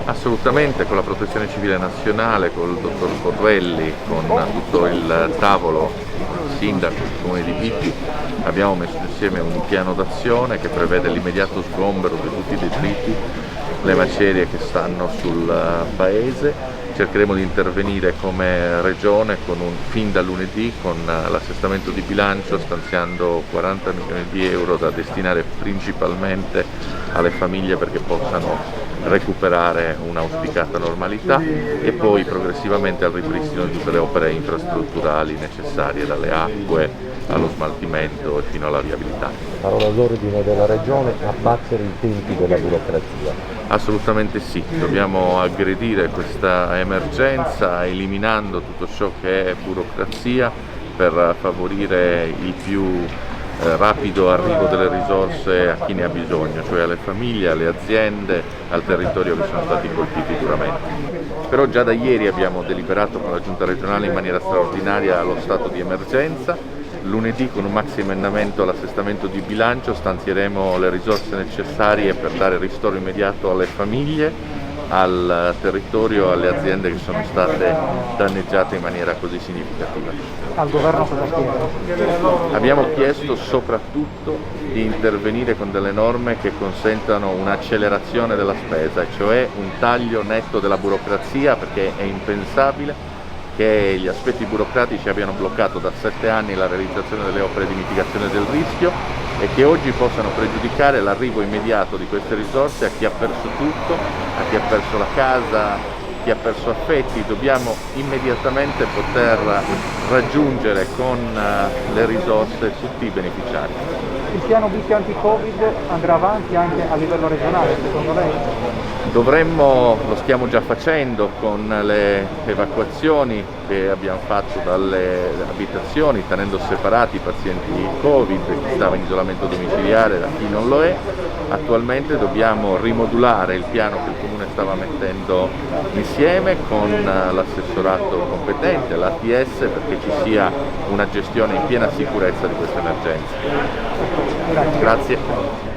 Assolutamente, con la Protezione Civile Nazionale, con il dottor Borrelli, con tutto il tavolo, il sindaco, il comune di Pitti, abbiamo messo insieme un piano d'azione che prevede l'immediato sgombero di tutti i detriti, le macerie che stanno sul paese. Cercheremo di intervenire come regione fin da lunedì con l'assestamento di bilancio, stanziando 40 milioni di euro da destinare principalmente alle famiglie perché possano recuperare un'auspicata normalità e poi progressivamente al ripristino di tutte le opere infrastrutturali necessarie, dalle acque allo smaltimento e fino alla viabilità. Parola d'ordine della Regione: abbattere i tempi della burocrazia. Assolutamente sì, dobbiamo aggredire questa emergenza eliminando tutto ciò che è burocrazia per favorire il più rapido arrivo delle risorse a chi ne ha bisogno, cioè alle famiglie, alle aziende, al territorio che sono stati colpiti duramente. Però già da ieri abbiamo deliberato con la Giunta regionale in maniera straordinaria lo stato di emergenza. Lunedì con un maxi emendamento all'assestamento di bilancio stanzieremo le risorse necessarie per dare ristoro immediato alle famiglie, al territorio, alle aziende che sono state danneggiate in maniera così significativa. Al governo cosa chiede? Abbiamo chiesto soprattutto di intervenire con delle norme che consentano un'accelerazione della spesa, cioè un taglio netto della burocrazia, perché è impensabile che gli aspetti burocratici abbiano bloccato da 7 anni la realizzazione delle opere di mitigazione del rischio e che oggi possano pregiudicare l'arrivo immediato di queste risorse a chi ha perso tutto, a chi ha perso la casa, chi ha perso affetti. Dobbiamo immediatamente poter raggiungere con le risorse tutti i beneficiari. Il piano B anti-Covid andrà avanti anche a livello regionale, secondo lei? Lo stiamo già facendo con le evacuazioni che abbiamo fatto dalle abitazioni, tenendo separati i pazienti Covid, chi stava in isolamento domiciliare da chi non lo è. Attualmente dobbiamo rimodulare il piano che il Comune stava mettendo insieme con l'assessorato competente, l'ATS, perché ci sia una gestione in piena sicurezza di questa emergenza. Grazie. Grazie.